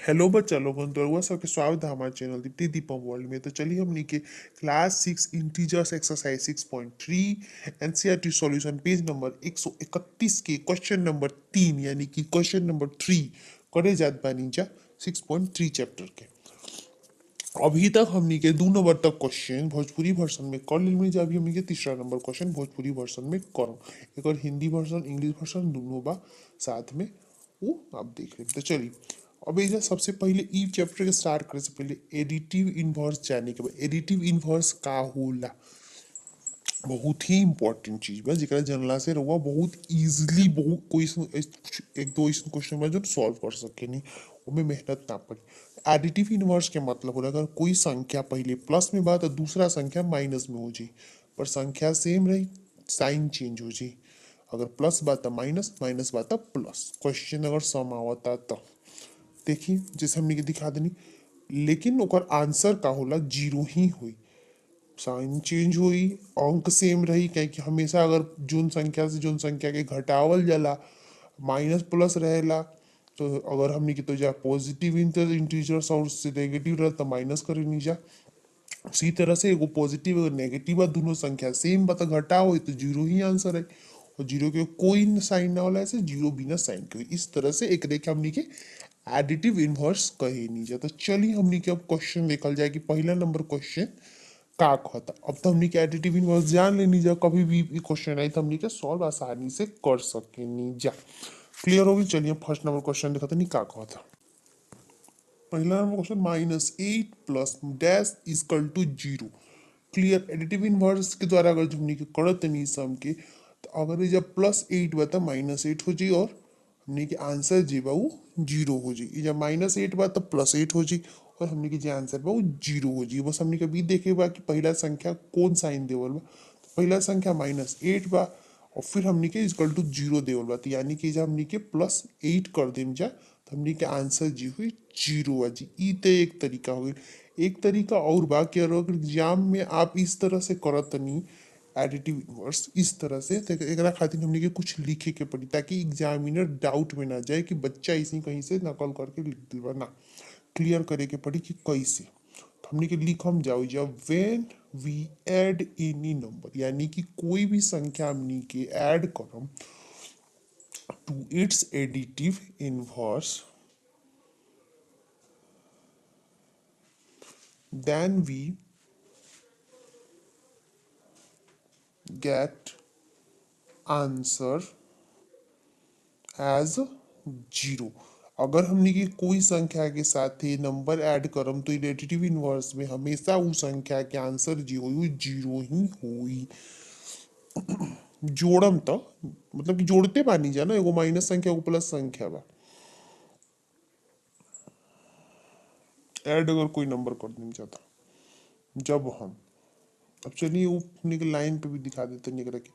Hello बच्चा लोगन तो रउआ सबके स्वागत है हमारे चैनल दीप्ति दीपम वर्ल्ड में। तो चलिए हमनी के class 6 integers exercise 6.3 NCERT solution page number 131 के क्वेश्चन नंबर 3 यानी कि क्वेश्चन नंबर 3 करे जात बानी जा 6.3 चैप्टर के। अभी तक हमनी के 2 नंबर तक क्वेश्चन भोजपुरी वर्जन में कर लेनी जा। अभी हमनी के तीसरा नंबर क्वेश्चन भोजपुरी वर्जन में करम। एक और हिंदी वर्जन इंग्लिश वर्जन दोनों बा साथ में, वो आप देख लें। तो चलिए अब एजा सबसे पहले ई चैप्टर के स्टार्ट करे से पहले एडिटिव इनवर्स जाने के बाद एडिटिव इनवर्स का होला बहुत ही इंपॉर्टेंट चीज बा जेकरा जानला से रउआ बहुत इजीली बहुत कोई एक दो ऐसे क्वेश्चन बा जो सॉल्व कर सके नहीं, उनमें मेहनत ना पड़ी। एडिटिव इनवर्स के मतलब होला अगर कोई संख्या पहले प्लस में बा तो दूसरा संख्या माइनस में हो जाई, पर संख्या सेम रही साइन चेंज हो जाई। अगर प्लस बा तो माइनस, माइनस बा तो प्लस। क्वेश्चन अगर सम आवता तो देखिए जैसे हमने के दिखा देनी, लेकिन ओकर आंसर का होला जीरो ही हुई। साइन चेंज हुई, अंक सेम रही, क्योंकि हमेशा अगर जोन संख्या से जोन संख्या के घटावल जाला माइनस प्लस रहेला। तो अगर हमने के तो जा पॉजिटिव इंटीजर्स और उससे नेगेटिव रहा तो माइनस करे नहीं जा। उसी तरह से एगो पॉजिटिव और नेगेटिव बा दोनों संख्या सेम बा तो घटाओ तो जीरो ही आंसर है, और जीरो के कोई साइन ना होला ऐसे जीरो बिना साइन के। इस तरह से एक रेखा हमनी के एडिटिव इनवर्स कहे नहीं जाता। चलिए हमनी के अब क्वेश्चन देखल जाए कि पहला नंबर क्वेश्चन का होता। अब तो हमनी के एडिटिव इनवर्स जान लेनी जा, कभी भी क्वेश्चन आई तो हमनी के सॉल्व आसानी से कर सके नहीं जा। क्लियर होगी। चलिए फर्स्ट नंबर क्वेश्चन देखा था नहीं का होता। पहला number question -8 plus dash is equal to zero. Clear. Additive inverse के द्वारा अगर हमनी के करत नहीं सम के, तो अगर ये जब +8 बा तो -8 हो जाई और हमने के आंसर जी बा वो जीरो हो जाई। जब -8 बा तो +8 हो जाई और हमने के जो आंसर बा वो जीरो हो जाई। बस हमने के भी देखे बा कि पहला संख्या कौन साइन देवल बा, तो पहला संख्या -8 बा और फिर हमने के इक्वल टू जीरो देवल बा, तो यानी कि जब हमने के +8 कर देम जा तो हमने के आंसर जी हुई जीरो आ जी। ई तो एक तरीका हो गई। एक तरीका और बा कि अगर एग्जाम में आप इस तरह से करत नहीं एडिटिव इनवर्स इस तरह से, तो एकरा खातिर हमने के कुछ लिखे के पड़ी ताकि एग्जामिनर डाउट में ना जाए कि बच्चा इसी कहीं से नकल करके लिख दिलवा ना। क्लियर करे के पड़ी कि कैसे। तो हमने के लिखम जाओ जब when we add any number, यानी कि कोई भी संख्या हमने के ऐड करम to its additive inverse, then we get answer as zero. अगर हमने की कोई संख्या के साथ ही नंबर ऐड करम तो एडिटिव इनवर्स में हमेशा उस संख्या के आंसर जी हुई जीरो ही हुई। जोड़म तो मतलब कि जोड़ते बानी जा ना, एगो माइनस संख्या एगो प्लस संख्या बा, ऐड अगर कोई नंबर कर देना चाहता जब हम, अब चलिए वो अपने के लाइन पे भी दिखा देते हैं निकल के।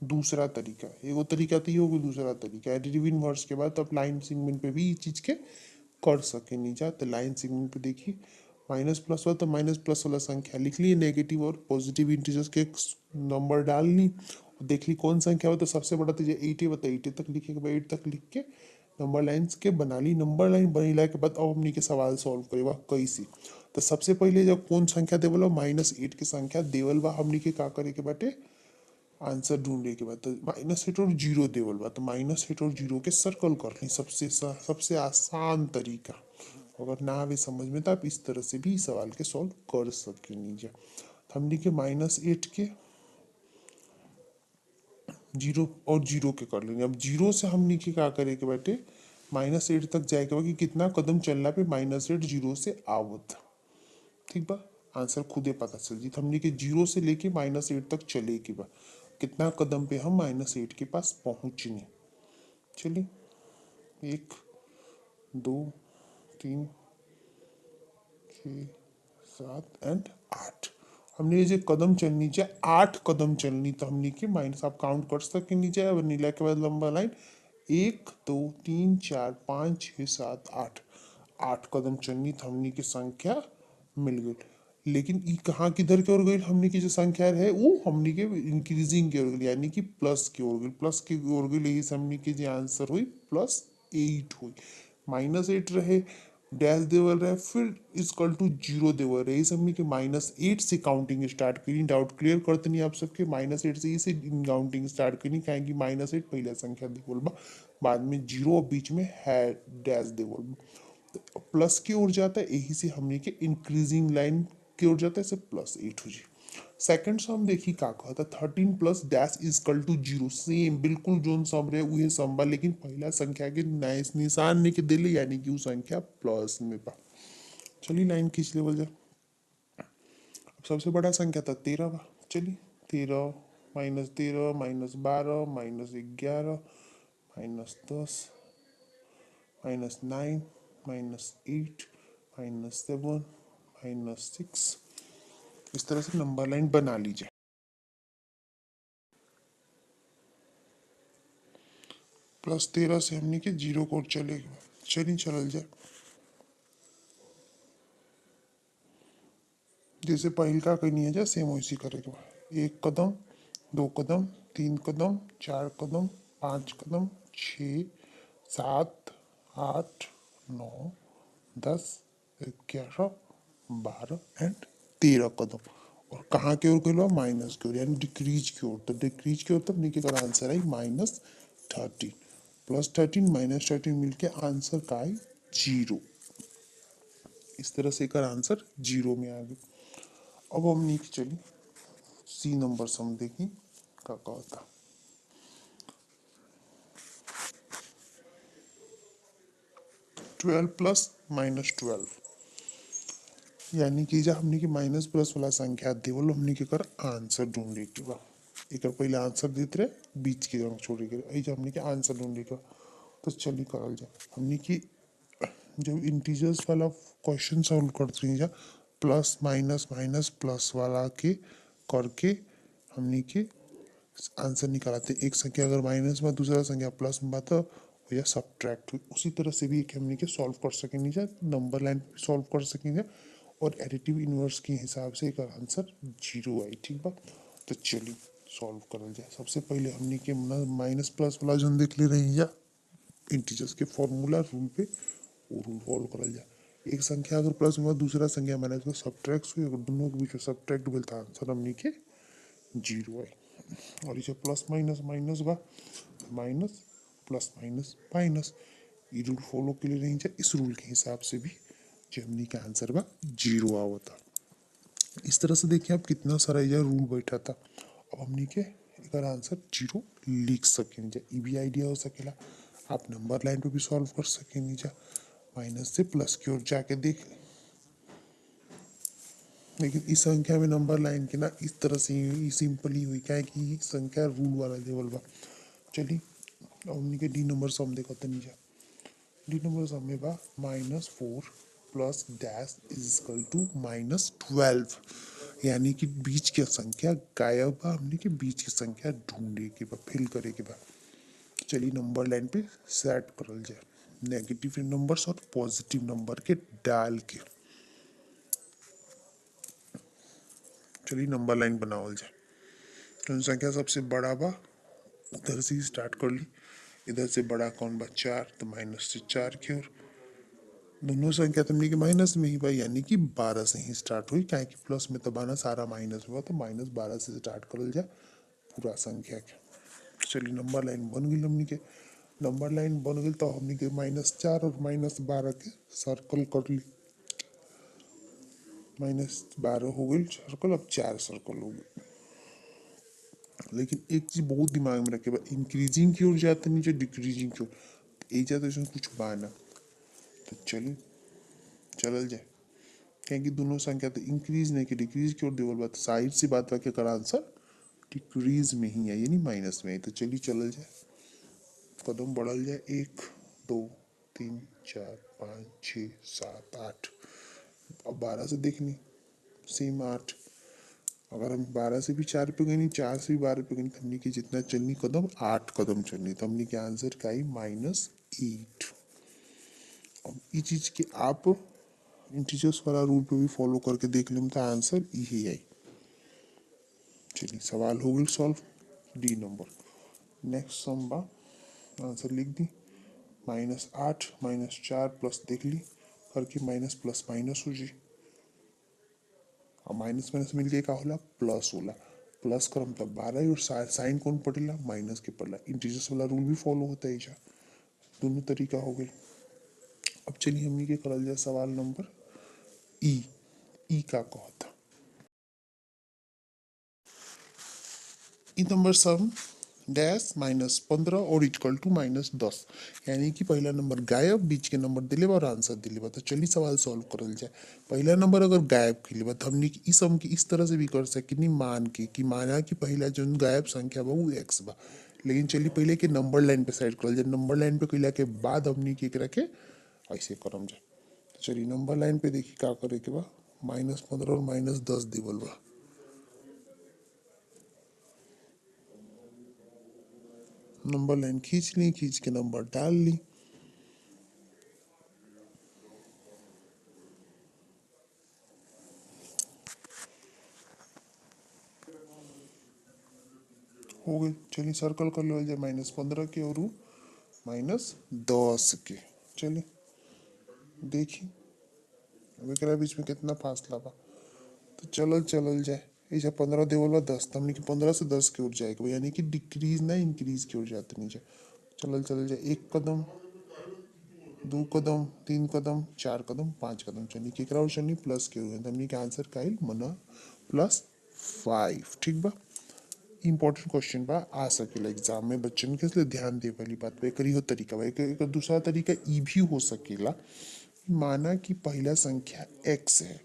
दूसरा तरीका, एगो तरीका तो ये होगा, दूसरा तरीका एडिटिव इनवर्स के बाद तो आप लाइन सेगमेंट पे भी ये चीज के कर सके नहीं जा। तो लाइन सेगमेंट पे देखिए माइनस प्लस हुआ तो माइनस प्लस वाला संख्या लिख ली, नेगेटिव और पॉजिटिव इंटीजर्स के नंबर डाल ली, देख ली कौन संख्या हो तो सबसे बड़ा तो 8 है, बता 8 तक लिखे के बाद 8 तक लिख के नंबर लाइन्स के बना ली। नंबर लाइन बनेला के बाद अब हमनी के सवाल सॉल्व करेगा कैसे। तो सबसे पहले जब कौन संख्या देवल बा -8 की संख्या देवल बा, हमनी के का करे के बाटे आंसर ढूंढने के बाद तो -8 और जीरो देवल बा, तो -8 और जीरो के सर्कल कर ली। सबसे आसान तरीका, अगर ना आवे समझ में तो आप इस तरह से भी सवाल के सॉल्व कर सके नीचे। तो हमने के -8 के जीरो और जीरो के कर लेंगे। अब जीरो से हमने के क्या करे के बाटे -8 तक जाए के बाद कि कितना कदम चलना पे -8 जीरो से आवत। ठीक बा, आंसर खुदे पता चल जी। तो हमने के जीरो से लेके -8 तक चले के बा, कितना कदम पे हम -8 के पास पहुंचने। चलिए 1 2 3 6 7 एंड 8। हमने जो कदम चलनी चाहिए 8 कदम चलनी, तो हमने के माइनस आप काउंट कर सके नीचे अब नीला के बाद लंबा लाइन 1 2 3 4 5 6 7 8। 8 कदम चलनी तो हमने की संख्या मिल गई। लेकिन ये कहाँ किधर की ओर गई, हमने की जो संख्या है वो हमने के इंक्रीजिंग की ओर गई, यानी कि प्लस की ओर गई। प्लस की ओर गई, यही से हमने की जो आंसर हुई +8 हुई। -8 रहे डैश देवल रहे, फिर इजकल टू जीरो देवल रहे, इस हमने के -8 से काउंटिंग स्टार्ट करी। डाउट क्लियर करते नहीं आप सबके, -8 से इसे काउंटिंग स्टार्ट करी, कहेंगे -8 पहला संख्या देवल बा, बाद में जीरो और बीच में है डैश देवल बा। तो प्लस की ओर जाता है, यही से हमने के इंक्रीजिंग लाइन की ओर जाता है, से +8 हो जी। सेकंड सम देखी का कहता 13 plus dash is equal to zero, same बिल्कुल जोन सम रहे उहे सम बा, लेकिन पहला संख्या के निशान नहीं के दिले, यानी कि वो संख्या प्लस में बा। चलिए लाइन खींच लेवल जा। अब सबसे बड़ा संख्या था 13 बा, चलिए 13 -13 -12 -11 -10 -9 -8 -7 -6, इस तरह से नंबर लाइन बना लीजिए। +13 से हमने के जीरो को चलेगा, चलिए चलल जाए। जैसे पहल का कहीं है जा, सेम वैसी करेगा। एक कदम, दो कदम, तीन कदम, चार कदम, पाँच कदम, 6 7 8 9 10 11 12 एंड 13 कदम। और कहाँ की ओर गए, माइनस की ओर, यानी डिक्रीज की ओर। तो डिक्रीज की ओर तब निकल कर आंसर आई -13, +13 -13 मिलके आंसर का आई जीरो। इस तरह से कर आंसर जीरो में आ गया। अब हम नीचे चलिए सी नंबर सम देखी का होता। 12 प्लस -12, यानी कि जब हमने की माइनस प्लस वाला संख्या दी, वो हमने के कर आंसर ढूंढे के बा। एक पहले आंसर देते रहे, बीच के रंग छोड़े के जब हमने के आंसर ढूंढे के। तो चलिए करल जाए। हमने की जब इंटीजर्स वाला क्वेश्चन सॉल्व करते हैं, प्लस माइनस माइनस प्लस वाला के करके हमने के आंसर निकालते। एक संख्या अगर माइनस में, दूसरा संख्या प्लस में तो या सब्ट्रैक्ट हुई। उसी तरह से भी हमने के सॉल्व कर सकेंगे, जा नंबर लाइन सॉल्व कर सकेंगे, और एडिटिव इनवर्स के हिसाब से एक आंसर जीरो आई। ठीक बा, तो चलिए सॉल्व करल जाए। सबसे पहले हमने के माइनस प्लस वाला जो देख ले रही है इंटीजर्स के फॉर्मूला रूल पे, वो रूल फॉलो करल जाए। एक संख्या अगर प्लस में, दूसरा संख्या माइनस में, सब्ट्रैक्ट हुई, अगर दोनों के बीच में सब्ट्रैक्ट हुई तो आंसर हमने के जीरो आई। और इसे प्लस माइनस माइनस बा, माइनस प्लस माइनस माइनस, ये रूल फॉलो के लिए नहीं जाए। इस रूल के हिसाब से भी जो हमने का आंसर बा जीरो आवता। इस तरह से देखिए आप कितना सारा यह रूल बैठा था। अब हमने के एक आंसर जीरो लिख सकेंगे, ये भी आइडिया हो सकेला। आप नंबर लाइन पे भी सॉल्व कर सकेंगे, जा माइनस से प्लस की ओर जाके देख। लेकिन इस संख्या में नंबर लाइन के ना इस तरह से ही सिंपल ही हुई, क्या है कि संख्या रूल वाला लेवल बा। चलिए अब हमने के डी नंबर सम देखो तनी जा। डी नंबर सम में बा -4 plus dash is equal to -12, यानी कि बीच की संख्या गायब बा, हमने के बीच की संख्या ढूंढे के बा, फिल करे के बा। चलिए नंबर लाइन पे सेट करल जाए, नेगेटिव नंबर्स और पॉजिटिव नंबर के डाल के। चलिए नंबर लाइन बनावल जाए। तो संख्या सबसे बड़ा बा, उधर से ही स्टार्ट कर ली। इधर से बड़ा कौन बा 4, तो माइनस से 4 की ओर। दोनों संख्या तो हमने के माइनस में ही बा, यानी कि 12 से ही स्टार्ट हुई, क्या कि प्लस में तो बाना सारा माइनस हुआ, तो -12 से स्टार्ट करल जाए पूरा संख्या के। चलिए नंबर लाइन बन गई हमने के। नंबर लाइन बन गई तो हमने के -4 और -12 के सर्कल कर ली। -12 हो गई सर्कल, अब 4 सर्कल हो गए। लेकिन एक चीज बहुत दिमाग में रखे, इंक्रीजिंग की ओर जाते नीचे, डिक्रीजिंग की ओर एक जाते, इसमें कुछ बाना। तो चलिए चलल जाए, क्योंकि दोनों संख्या तो इंक्रीज नहीं की डिक्रीज की ओर देवल बात, साइड से बात वाक्य का आंसर डिक्रीज में ही है, यानी माइनस में है। तो चलिए चलल जाए, कदम बढ़ल जाए। 1 2 3 4 5 6 7 8। अब 12 से देखनी, सेम 8। अगर हम 12 से भी 4 पे गए नहीं, 4 से भी 12 पे गए, तो हमने की जितना चलनी कदम 8 कदम चलनी, तो हमने के आंसर का आई -8। अब ये चीज के आप इंटीजर्स वाला रूल पे भी फॉलो करके देख लें, तो आंसर यही आई। चलिए सवाल हो गई solve, D number. Next sum बा, आंसर लिख दी। -8 -4 प्लस देख ली, करके माइनस प्लस माइनस हो जी, और माइनस माइनस मिल के का होला प्लस होला, प्लस करम तब 12 और साइन कौन पड़ेला माइनस के पड़ेला। इंटीजर्स वाला रूल भी फॉलो होता है ऐसा, दोनों तरीका हो गए। अब चलिए हमनी के करल जाए सवाल नंबर ई। ई का कहता ई नंबर सम डैश -15 और इक्वल टू -10, यानी कि पहला नंबर गायब, बीच के नंबर दिले बा और आंसर दिले बा। तो चलिए सवाल सॉल्व करल जाए। पहला नंबर अगर गायब के बा तो हमने इस सम की इस तरह से भी कर सके मान के कि माना कि पहला जो गायब संख्या बा वो एक्स बा। लेकिन चलिए पहले के नंबर लाइन पे सेट करल जाए। नंबर लाइन पे कैला के बाद हमने के एकरा के ऐसे करम जाए। तो चलिए नंबर लाइन पे देखी का करे के बा, -15 और -10 देवल बा। नंबर लाइन खींच ली, खींच के नंबर डाल ली। हो गई। चलिए सर्कल कर लो जाए -15 के और -10 के। चलिए देखिए अब एकरा बीच में कितना फासला बा। तो चलल चलल जाए। ऐसा 15 देवल बा 10, तो हमने कि 15 से 10 की ओर जाएगा, यानी कि डिक्रीज ना इंक्रीज की ओर जाते नीचे। चलल चलल जाए, 1 कदम, 2 कदम, 3 कदम, 4 कदम, 5 कदम, चलिए केकरा और चलनी प्लस के ओर। हमने के आंसर का मना +5। ठीक बा। इंपॉर्टेंट क्वेश्चन बा, आ सकेला एग्जाम में बच्चन के, इसलिए ध्यान दे वाली बात पे करी हो तरीका बा। एक दूसरा तरीका ई भी हो सकेला, माना कि पहला संख्या x है,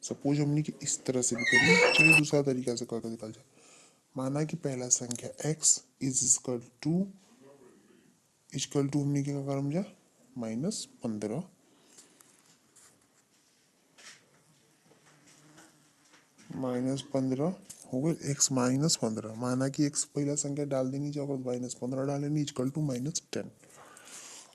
सपोज हमने कि इस तरह से भी करी। चलिए दूसरा तरीका से करके निकल जाए। माना कि पहला संख्या x इज इक्वल टू हमने क्या करम जा -15, -15 हो गए x -15। माना कि x पहला संख्या डाल देनी चाहिए, -15 डालेनी इक्वल टू -10।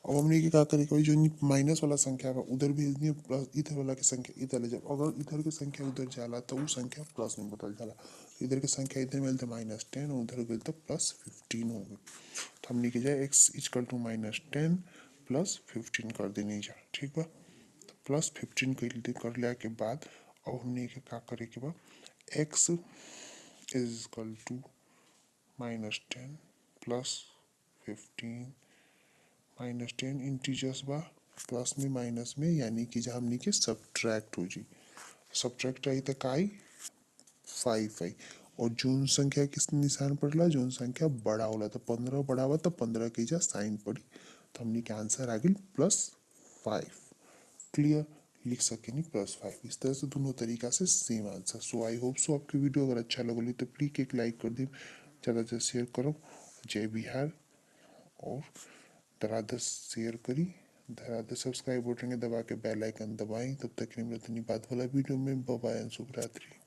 अब हमने क्या करें, जो माइनस वाला संख्या है उधर भेज दिए, प्लस इधर वाला की संख्या इधर ले जाओ। अगर इधर की संख्या उधर जाला तो वो संख्या प्लस में बदल जाला। इधर की संख्या इधर मिल तो -10 और उधर गई तो +15 हो गई। तो हमने की जाए x इक्वल टू -10 +15 कर देनी जा। ठीक बा। तो +15 कर लिया के बाद अब हमने क्या करे के बाद x is equal to -10 +15 -10 integers बा, प्लस में माइनस में, यानी कि जब हमने के सब्ट्रैक्ट हो जी। सब्ट्रैक्ट आई तो का आई 5 आई। और जोन संख्या किस निशान पड़ला, जोन संख्या बड़ा होला तो 15 बड़ा हुआ तो 15 की जा साइन पड़ी। तो हमने के आंसर आ गई +5। क्लियर, लिख सके नहीं +5। इस तरह से दोनों तरीका से same answer. So I hope so आपकी वीडियो अगर अच्छा लगोली तो प्लीज एक लाइक कर दी, ज़्यादा से शेयर करो। जय बिहार। और धराधर शेयर करी, धराधर सब्सक्राइब बटन के दबा के बेल आइकन दबाएं। तब तक के लिए मिलते हैं बात वाला वीडियो में। बाय बाय, शुभ रात्रि।